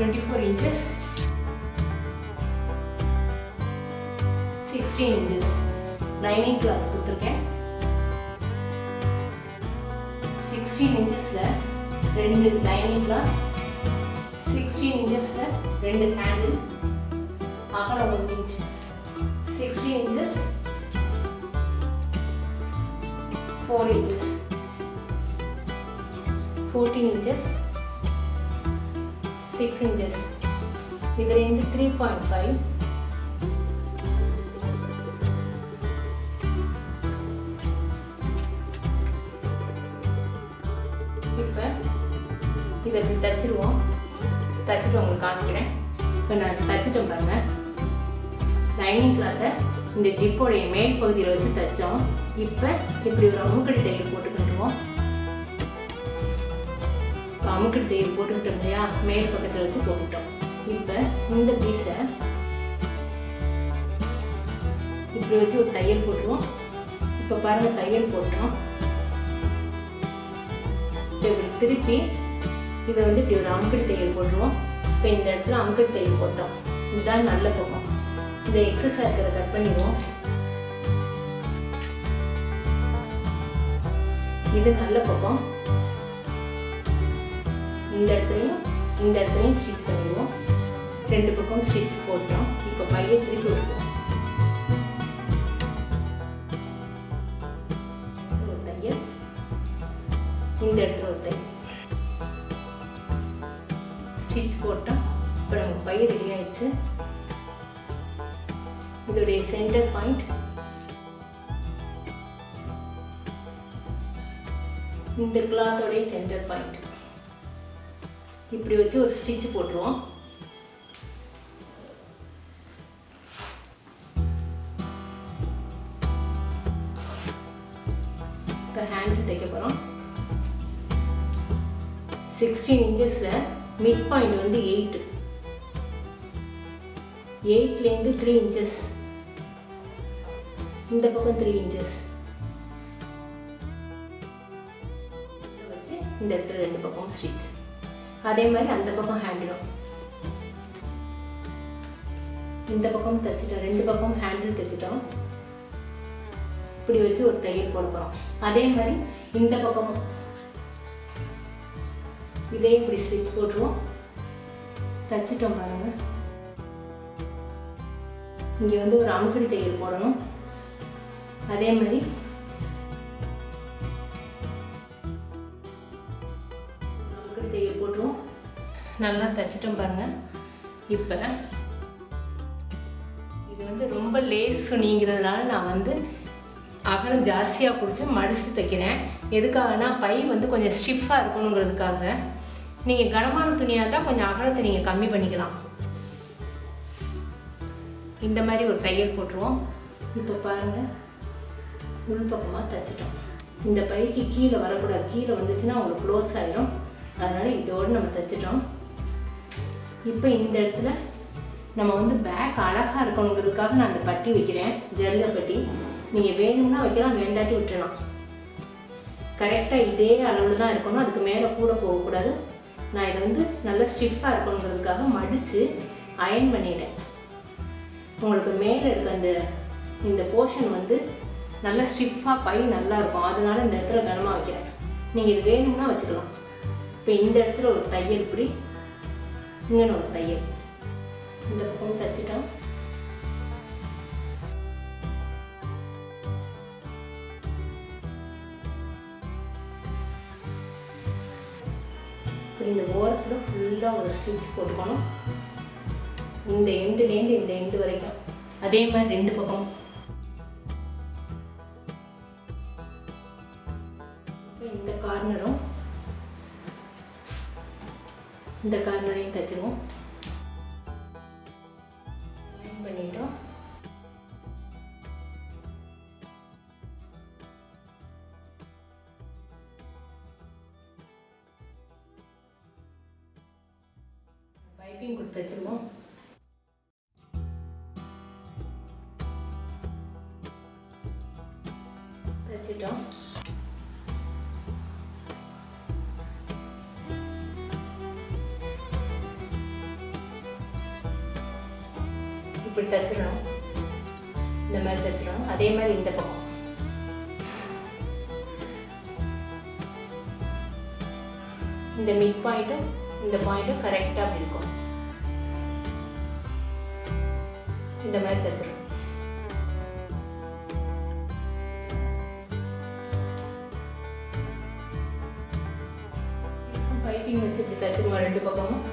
24 inches, 16 inches lining cloth கொடுத்திருக்கேன். 16 inchesல ரெண்டு lining cloth, 16 inchesல ரெண்டு handle, அகலம் 1 inch, 16 inches, 4 inches, 14 inches, 6 inches. இது range 3.5. இப்போ இதை இப்படி தச்சிருவோம். தச்சிட்டு உங்களுக்கு காமிக்கிறேன். இப்போ நான் தச்சிட்டோம் பாருங்க. லைனிங் கிளாத்தை இந்த ஜிப்போடைய மேல் பகுதியில் வச்சு தைச்சோம். இப்போ இப்படி ஒரு அமுக்கடி தையல் போட்டுக்கிட்டுருவோம். அமுக்கடி தையல் போட்டுக்கிட்டோம் இல்லையா, மேல் பக்கத்தில் வச்சு போட்டுக்கிட்டோம். இப்போ இந்த பீஸை இப்படி வச்சு ஒரு தையல் போட்டுருவோம். இப்போ பாருங்கள் தையல் போட்டோம். இப்போ இப்படி திருப்பி இதை வந்து இப்படி ஒரு அமுக்கடி தையல் போட்டுருவோம். இப்போ இந்த இடத்துல அமுக்கடி தையல் போட்டோம். இதுதான் நல்ல பக்கம். இந்த எக்ஸஸாக இருக்கிறத கட் பண்ணிடுவோம். இது நல்ல பக்கம். இந்த இடத்துலையும் ஸ்டிச் பண்ணிடுவோம். ரெண்டு பக்கம் ஸ்டிச் போட்டோம். இப்போ பையை திருப்பி விட்டுருவோம். ஒரு தையல், இந்த இடத்துல ஒரு தையல், ஸ்டிச் போட்டோம். இப்போ நமக்கு பை ரெடி ஆயிடுச்சு. இதோடைய சென்டர் பாயிண்ட் இந்த கிளாத்தோடைய சென்டர் பாயிண்ட் இப்படி வச்சு ஒரு ஸ்டிச் போட்டுருவோம். இப்போ ஹேண்டில் தைக்க போகிறோம். 16 inchesல மிட் பாயிண்ட் வந்து 8. 8லேருந்து 3 inches, இந்த பக்கம் 3 inches வச்சு இந்த இடத்துல ரெண்டு பக்கம் ஸ்டிச். அதே மாதிரி அந்த பக்கம் ஹேண்டிலும் இந்த பக்கம் தைச்சிட்டோம். ரெண்டு பக்கம் ஹேண்டில் தைச்சிட்டோம். இப்படி வச்சு ஒரு தையல் போட போகிறோம். அதே மாதிரி இந்த பக்கமும் இதே இப்படி ஸ்டிச் போட்டுருவோம். தைச்சிட்டோம் பாருங்கள். இங்கே வந்து ஒரு அமுக்கடி தையல் போடணும். அதே மாதிரி அமுக்கடி தையல் போட்டுருவோம். நல்லா தைச்சிட்டோம் பாருங்கள். இப்போ இது வந்து ரொம்ப லேஸ் துணிங்கிறதுனால நான் வந்து அகலம் ஜாஸ்தியாக பிடிச்சி மடித்து தைக்கிறேன். எதுக்காகனா பை வந்து கொஞ்சம் ஸ்டிஃபாக இருக்கணுங்கிறதுக்காக. நீங்கள் கனமான துணியாக இருந்தால் கொஞ்சம் அகலத்தை நீங்கள் கம்மி பண்ணிக்கலாம். இந்த மாதிரி ஒரு தையல் போட்டுருவோம். இப்போ பாருங்கள், உள்பக்கமாக தைச்சிட்டோம். இந்த பைக்கு கீழே வரக்கூடாது. கீழே வந்துச்சுன்னா உங்களுக்கு க்ளோஸ் ஆகிடும். அதனால் இதோடு நம்ம தைச்சிட்டோம். இப்போ இந்த இடத்துல நம்ம வந்து பேக் அழகாக இருக்கணுங்கிறதுக்காக நான் அந்த பட்டி வைக்கிறேன், ஜருகை பட்டி. நீங்கள் வேணும்னா வைக்கலாம், வேண்டாட்டி விட்டுறலாம். கரெக்டாக இதே அளவில் தான் இருக்கணும். அதுக்கு மேலே கூட போகக்கூடாது. நான் இதை வந்து நல்லா ஸ்டிஃபாக இருக்கணுங்கிறதுக்காக மடித்து அயன் பண்ணிட்டேன். உங்களுக்கு மேலே இருக்க இந்த போர்ஷன் வந்து நல்லா ஸ்டிஃபாக பை நல்லா இருக்கும். அதனால இந்த இடத்துல கனமாக வைக்கிறேன். நீங்கள் இது வேணும்னா வச்சுக்கலாம். இப்போ இந்த இடத்துல ஒரு தையல், இப்படி இங்கன்னு ஒரு தையல், இந்த பக்கம் தைச்சிட்டோம். இப்படி இந்த ஓரத்தில் ஃபுல்லாக ஒரு ஸ்டிச் போட்டுக்கணும். இந்த எண்டுலேருந்து இந்த எண்டு வரைக்கும். அதே மாதிரி ரெண்டு பக்கம். இந்த கார்னரையும் தைச்சிருவோம். பண்ணிட்டோம். பைப்பிங் கொடுத்து தைச்சிருவோம். தைச்சிட்டோம். இப்படி தைச்சிடணும். இந்த மாதிரி தைச்சிடணும். அதே மாதிரி இந்த பக்கம் இந்த மிட் பாயிண்ட்டும் இந்த பாயிண்ட்டும் கரெக்டாக அப்படி இருக்கும். இந்த மாதிரி தைச்சிடணும். பைப்பிங் வச்சு இப்படி தைச்சிருவோம் ரெண்டு பக்கமும்.